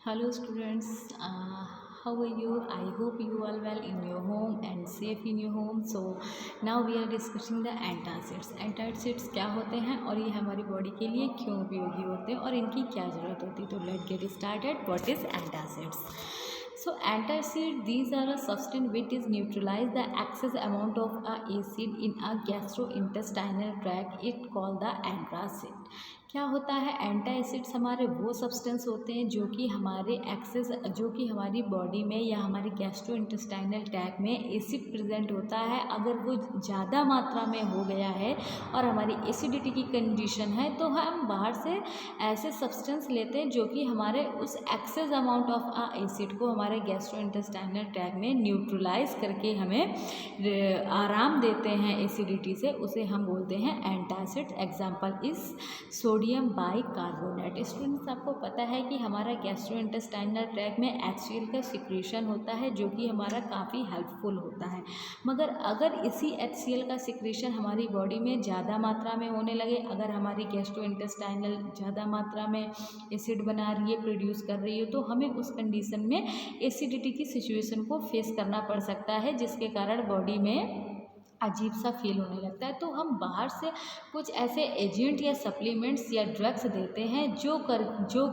Hello students, how are you? I hope you all well in your home and safe in your home. So now we are discussing the antacids. Antacids क्या होते हैं और ये हमारी body के लिए क्यों उपयोगी होते हैं और इनकी क्या ज़रूरत होती है। तो let get started. What is antacids? So antacid, these are a substance which is neutralize the excess amount of a acid in a gastrointestinal tract. It called the antacid. क्या होता है? एंटा एसिड्स हमारे वो सब्सटेंस होते हैं जो कि हमारे एक्सेस जो कि हमारी बॉडी में या हमारे गैस्ट्रो इंटेस्टाइनल ट्रैक्ट में एसिड प्रेजेंट होता है, अगर वो ज़्यादा मात्रा में हो गया है और हमारी एसिडिटी की कंडीशन है तो हम बाहर से ऐसे सब्सटेंस लेते हैं जो कि हमारे उस excess amount of uh acid को हमारे गैस्ट्रो इंटेस्टाइनल ट्रैक्ट में न्यूट्रलाइज करके हमें आराम देते हैं एसिडिटी से, उसे हम बोलते हैं antacid. Example is sodium bicarbonate. Students, आपको पता है कि हमारा गैस्ट्रोइंटेस्टाइनल ट्रैक्ट में HCl का सिक्रीशन होता है जो कि हमारा काफ़ी हेल्पफुल होता है. मगर अगर इसी HCl का सिक्रीशन हमारी बॉडी में ज़्यादा मात्रा में होने लगे, अगर हमारी गैस्ट्रोइंटेस्टाइनल ज़्यादा मात्रा में एसिड बना रही है, प्रोड्यूस कर रही है, तो हमें उस कंडीशन में एसिडिटी की सिचुएशन को फेस करना पड़ सकता है, जिसके कारण बॉडी में अजीब सा फील होने लगता है. तो हम बाहर से कुछ ऐसे एजेंट या सप्लीमेंट्स या ड्रग्स देते हैं जो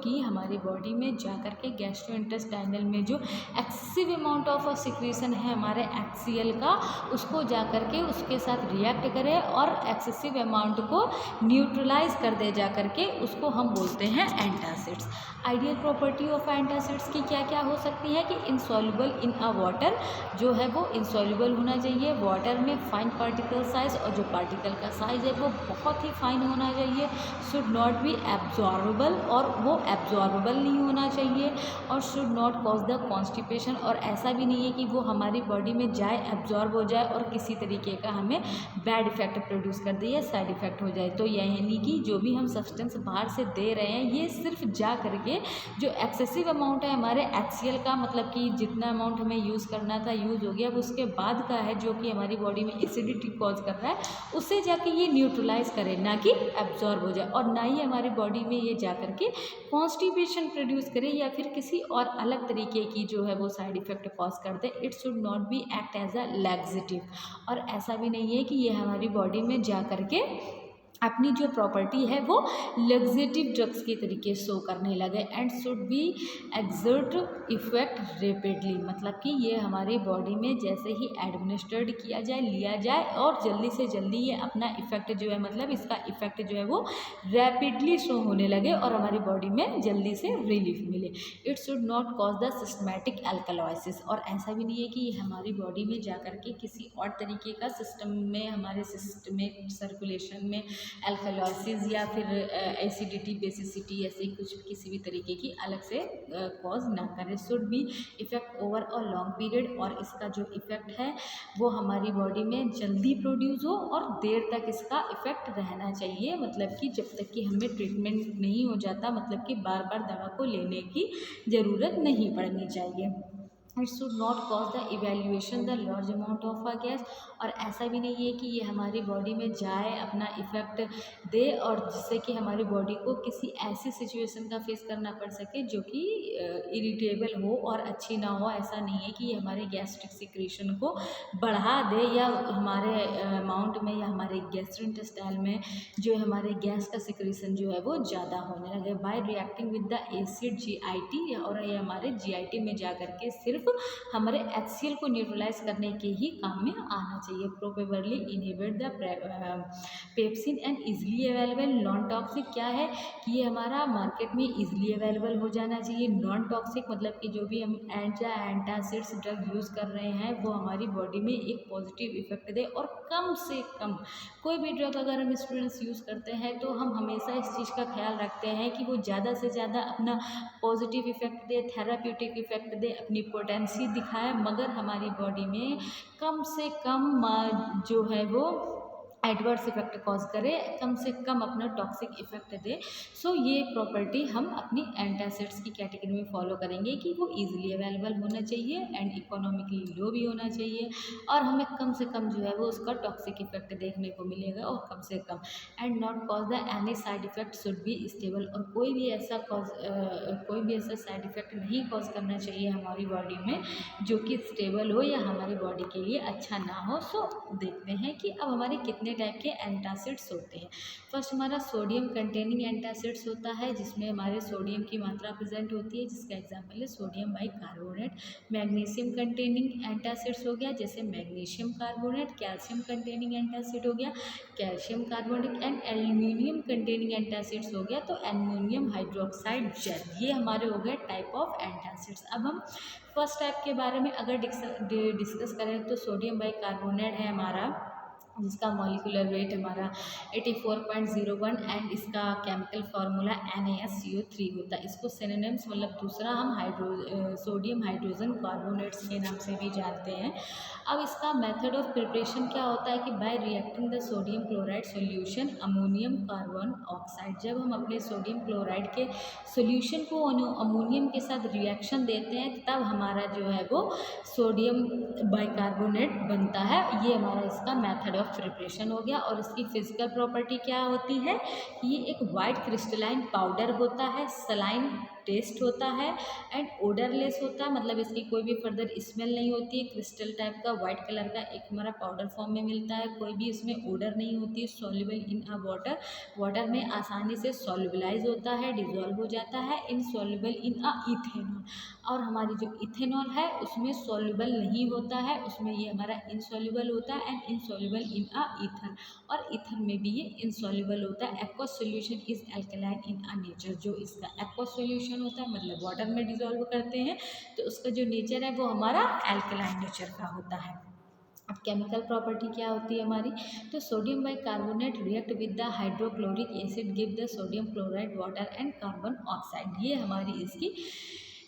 कि हमारी बॉडी में जा कर के गैस्ट्रोइंटेस्टाइनल में जो एक्सेसिव अमाउंट ऑफ सिक्रीशन है हमारे HCl का, उसको जा कर के उसके साथ रिएक्ट करे और एक्सेसिव अमाउंट को न्यूट्रलाइज कर दे जा कर के, उसको हम बोलते हैं antacids. Ideal property of antacids की क्या क्या हो सकती है कि इनसॉल्युबल इन अ वाटर, जो है वो इनसॉल्युबल होना चाहिए वाटर में. फाइन पार्टिकल साइज, और जो पार्टिकल का साइज है वो बहुत ही फाइन होना चाहिए. शुड नॉट बी एब्जॉर्बेबल, और वो एब्जॉर्बेबल नहीं होना चाहिए. और should not cause the constipation, और ऐसा भी नहीं है कि वो हमारी बॉडी में जाए, एब्जॉर्ब हो जाए और किसी तरीके का हमें बैड इफेक्ट प्रोड्यूस कर दे या साइड इफेक्ट हो जाए. तो यानी कि जो भी हम सब्सटेंस बाहर से दे रहे हैं, ये सिर्फ जा करके जो एक्सेसिव अमाउंट है हमारे HCl का, मतलब कि जितना अमाउंट हमें यूज़ करना था यूज़ हो गया, उसके बाद का है जो कि हमारी बॉडी में एसिडिटी कॉज कर रहा है, उससे जाके ये न्यूट्रलाइज करे, ना कि एब्जॉर्ब हो जाए, और ना ही हमारी बॉडी में ये जा करके कॉन्स्टिपेशन प्रोड्यूस करे या फिर किसी और अलग तरीके की जो है वो साइड इफेक्ट कॉज कर दे. It should not be act as a laxative, और ऐसा भी नहीं है कि ये हमारी बॉडी में जा करके अपनी जो प्रॉपर्टी है वो लग्जेटिव ड्रग्स के तरीके शो करने लगे. And should be exert effect rapidly, मतलब कि ये हमारी बॉडी में जैसे ही एडमिनिस्ट्रेट किया जाए, लिया जाए, और जल्दी से जल्दी ये अपना इफेक्ट जो है, मतलब इसका इफेक्ट जो है वो रैपिडली शो होने लगे और हमारी बॉडी में जल्दी से रिलीफ मिले. It should not cause the systematic alkalosis, और ऐसा भी नहीं है कि ये हमारी बॉडी में जा कर के किसी और तरीके का सिस्टम में, हमारे सिस्टमिक सर्कुलेशन में एल्कलॉसिस या फिर एसिडिटी, बेसिसिटी, ऐसे कुछ किसी भी तरीके की अलग से कॉज ना करे. Should be effect over a long period, और इसका जो इफेक्ट है वो हमारी बॉडी में जल्दी प्रोड्यूस हो और देर तक इसका इफेक्ट रहना चाहिए, मतलब कि जब तक कि हमें ट्रीटमेंट नहीं हो जाता, मतलब कि बार बार दवा को लेने की ज़रूरत नहीं पड़नी चाहिए. It should not cause the evaluation the large amount of a gas, और ऐसा भी नहीं है कि ये हमारी बॉडी में जाए, अपना इफेक्ट दे, और जिससे कि हमारी बॉडी को किसी ऐसी सिचुएशन का फेस करना पड़ सके जो कि इरिटेबल हो और अच्छी ना हो. ऐसा नहीं है कि ये हमारे गैस्ट्रिक सिक्रीशन को बढ़ा दे या हमारे अमाउंट में या हमारे गैस्ट्रोइंटेस्टाइनल में जो हमारे गैस का सिक्रीशन जो है वो ज़्यादा होने लगे. Bye reacting with the acid GIT, और ये हमारे GIT में जा कर के सिर्फ हमारे HCl को न्यूट्रलाइज करने के ही काम में आना चाहिए. Probably inhibit the pepsin and easily available. Non toxic क्या है कि ये हमारा मार्केट में इजिली अवेलेबल हो जाना चाहिए. नॉन टॉक्सिक मतलब कि जो भी हम एंटासिड्स ड्रग यूज़ कर रहे हैं वो हमारी बॉडी में एक पॉजिटिव इफेक्ट दे, और कम से कम कोई भी ड्रग अगर हम स्टूडेंट्स यूज़ करते हैं तो हम हमेशा इस चीज़ का ख्याल रखते हैं कि वो ज़्यादा से ज़्यादा अपना पॉजिटिव इफेक्ट दे, थेराप्यूटिक इफेक्ट दे, अपनी पोटेंसी दिखाए, मगर हमारी बॉडी में कम से कम जो है वो एडवर्स इफेक्ट कॉज करे, कम से कम अपना टॉक्सिक इफेक्ट दे। सो ये प्रॉपर्टी हम अपनी एंटासिड्स की कैटेगरी में फॉलो करेंगे कि वो इजीली अवेलेबल होना चाहिए एंड इकोनॉमिकली लो भी होना चाहिए, और हमें कम से कम जो है वो उसका टॉक्सिक इफेक्ट देखने को मिलेगा, और कम से come and not cause the any side effect should be stable, और कोई भी ऐसा साइड इफेक्ट नहीं कॉज करना चाहिए हमारी बॉडी में जो कि स्टेबल हो या हमारी बॉडी के लिए अच्छा ना हो। सो देखते हैं कि अब हमारे कितने टाइप के एंटासिड्स होते हैं। फर्स्ट हमारा सोडियम कंटेनिंग एंटासिड्स होता है, जिसमें हमारे सोडियम की मात्रा प्रेजेंट होती है, जिसका एग्जांपल है sodium bicarbonate. Magnesium containing antacids हो गया, जैसे magnesium carbonate. Calcium containing antacid हो गया calcium carbonate. And aluminium containing antacids हो गया तो एल्यूमिनियम हाइड्रोक्साइड जेल। ये हमारे हो गए टाइप ऑफ एंटासिड्स। अब हम फर्स्ट टाइप के बारे में अगर डिस्कस करें तो सोडियम बाइकार्बोनेट है हमारा, जिसका मॉलिक्यूलर वेट हमारा 84.01 एंड इसका केमिकल फार्मूला NaSCO3 होता है। इसको सिनोनिम्स मतलब दूसरा हम सोडियम हाइड्रोजन कार्बोनेट्स के नाम से भी जानते हैं। अब इसका मेथड ऑफ प्रिपरेशन क्या होता है कि bye reacting the sodium chloride solution ammonium carbon oxide. जब हम अपने सोडियम क्लोराइड के सॉल्यूशन को अमोनियम के साथ रिएक्शन देते हैं तब हमारा जो है वो सोडियम बाइकार्बोनेट बनता है। ये हमारा इसका मेथड ऑफ प्रिपरेशन हो गया। और इसकी फिजिकल प्रॉपर्टी क्या होती है, ये एक वाइट क्रिस्टलाइन पाउडर होता है, सलाइन टेस्ट होता है एंड ओडरलेस होता है, मतलब इसकी कोई भी फर्दर स्मेल नहीं होती है। क्रिस्टल टाइप का वाइट कलर का एक हमारा पाउडर फॉर्म में मिलता है, कोई भी इसमें ओडर नहीं होती है। Soluble in a water, water में आसानी से सॉल्युबलाइज होता है, डिजॉल्व हो जाता है। इनसॉल्युबल इन अ इथेनॉल, और हमारी जो इथेनॉल है उसमें सॉल्युबल नहीं होता है, उसमें ये हमारा इनसॉल्युबल होता है। And insoluble in a ether, और ईथर में भी ये इनसॉल्युबल होता है। Aqueous solution is alkaline in a nature, जो इसका एक्वस सॉल्यूशन होता है मतलब वाटर में डिजॉल्व करते हैं तो उसका जो नेचर है वो हमारा एल्कलाइन नेचर का होता है। अब केमिकल प्रॉपर्टी क्या होती है हमारी, तो sodium bicarbonate react with the hydrochloric acid give the sodium chloride water and carbon oxide. ये हमारी इसकी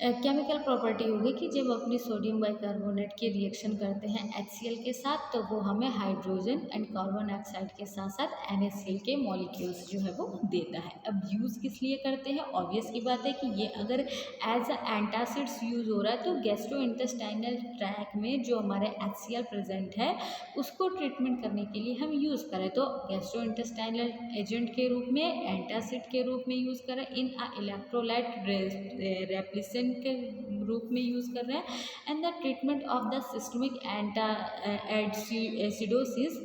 केमिकल प्रॉपर्टी होगी कि जब अपने सोडियम बाइकार्बोनेट के रिएक्शन करते हैं HCl के साथ तो वो हमें हाइड्रोजन एंड कार्बन डाइऑक्साइड के साथ साथ NaCl के मॉलिक्यूल्स जो है वो देता है। अब यूज़ किस लिए करते हैं, ऑब्वियस की बात है कि ये अगर एज अ एंटासिड्स यूज़ हो रहा है तो गैस्ट्रो इंटेस्टाइनल ट्रैक में जो हमारे HCl प्रेजेंट है उसको ट्रीटमेंट करने के लिए हम यूज़ करें तो गैस्ट्रो इंटेस्टाइनल एजेंट के रूप में, एंटासिड के रूप में यूज़ करें, इन अ इलेक्ट्रोलाइट रेप्लिसेंट के रूप में यूज़ कर रहे हैं। And the treatment of the systemic acidosis,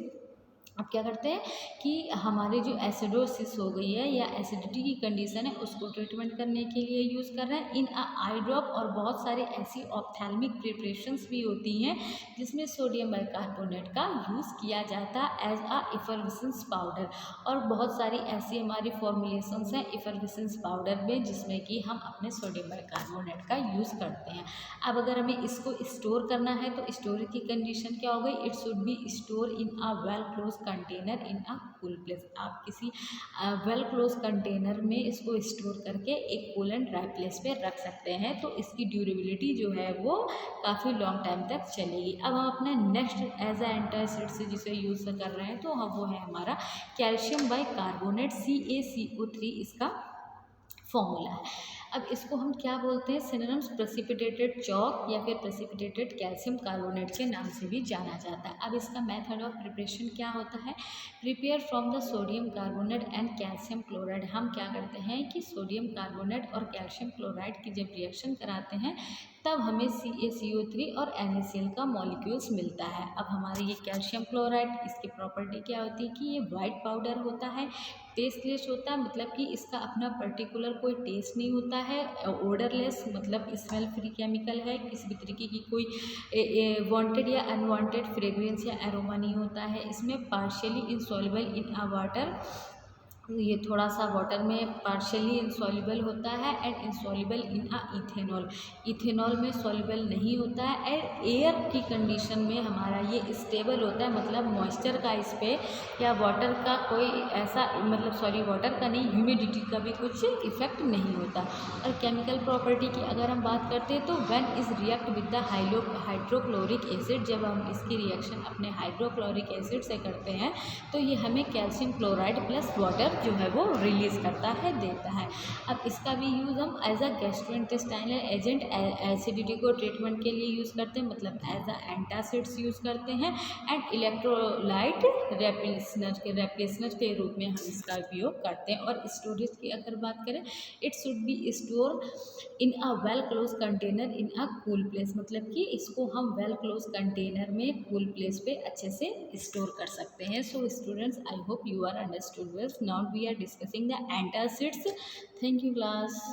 अब क्या करते हैं कि हमारे जो एसिडोसिस हो गई है या एसिडिटी की कंडीशन है उसको ट्रीटमेंट करने के लिए यूज़ कर रहे हैं इन आई ड्रॉप। और बहुत सारे ऐसी ऑप्थेल्मिक प्रिपरेशंस भी होती हैं जिसमें सोडियम बाइकार्बोनेट का यूज़ किया जाता है एज अ इफरविसेंस पाउडर। और बहुत सारी ऐसी हमारी फॉर्मुलेशंस हैं इफरविसेंस पाउडर में जिसमें कि हम अपने सोडियम बाइकार्बोनेट का यूज़ करते हैं। अब अगर हमें इसको स्टोर करना है तो स्टोरेज की कंडीशन क्या हो गई, it should be store in a well close container in a cool place. आप किसी वेल क्लोज कंटेनर में इसको स्टोर करके एक कूल एंड ड्राई प्लेस पे रख सकते हैं तो इसकी ड्यूरेबिलिटी जो है वो काफ़ी लॉन्ग टाइम तक चलेगी। अब हम अपना नेक्स्ट एज अ एंटासिड से जिसे यूज़ कर रहे हैं तो हम वो है हमारा कैल्शियम बाइकार्बोनेट CaCO3 इसका फॉर्मूला है। अब इसको हम क्या बोलते हैं, सिनोनिम्स प्रेसिपिटेटेड चॉक या फिर प्रेसिपिटेटेड कैल्शियम कार्बोनेट के नाम से भी जाना जाता है। अब इसका मेथड ऑफ प्रिपरेशन क्या होता है, prepare from the sodium carbonate and calcium chloride. हम क्या करते हैं कि सोडियम कार्बोनेट और कैल्शियम क्लोराइड की जब रिएक्शन कराते हैं तब हमें CaCO3 और NaCl का मॉलिक्यूल्स मिलता है। अब हमारे ये कैल्शियम क्लोराइड, इसकी प्रॉपर्टी क्या होती है कि ये वाइट पाउडर होता है, टेस्टलेस होता है, मतलब कि इसका अपना पर्टिकुलर कोई टेस्ट नहीं होता है, ओडरलेस मतलब स्मेल फ्री केमिकल है, किसी भी तरीके की कोई वांटेड या अनवांटेड फ्रेग्रेंस या एरोमा नहीं होता है। इसमें पार्शियली इंसॉल्युबल इन अ वाटर ये थोड़ा सा वाटर में पार्शियली इंसॉल्युबल होता है and insoluble in a ethanol. Ethanol में सॉल्युबल नहीं होता है एंड एयर की कंडीशन में हमारा ये स्टेबल होता है, मतलब मॉइस्चर का इस पे या वाटर का कोई ऐसा, मतलब सॉरी वाटर का नहीं, ह्यूमिडिटी का भी कुछ इफेक्ट नहीं होता। और केमिकल प्रॉपर्टी की अगर हम बात करते हैं तो when is react with the hydrochloric acid, जब हम इसकी रिएक्शन अपने हाइड्रोक्लोरिक एसिड से करते हैं तो ये हमें कैल्शियम क्लोराइड प्लस वाटर जो है वो रिलीज़ करता है, देता है। अब इसका भी यूज़ हम as a gastrointestinal agent acidity को ट्रीटमेंट के लिए यूज़ करते हैं, मतलब एज अ एंटासिड्स यूज़ करते हैं एंड इलेक्ट्रोलाइट रेप्लेसनर के रूप में हम इसका उपयोग करते हैं। और स्टोरेज की अगर बात करें, it should be store in a well close container in a cool place, मतलब कि इसको हम वेल क्लोज कंटेनर में कूल प्लेस पे अच्छे से स्टोर कर सकते हैं। So students, I hope you are understood well. Now we are discussing the antacids. Thank you class.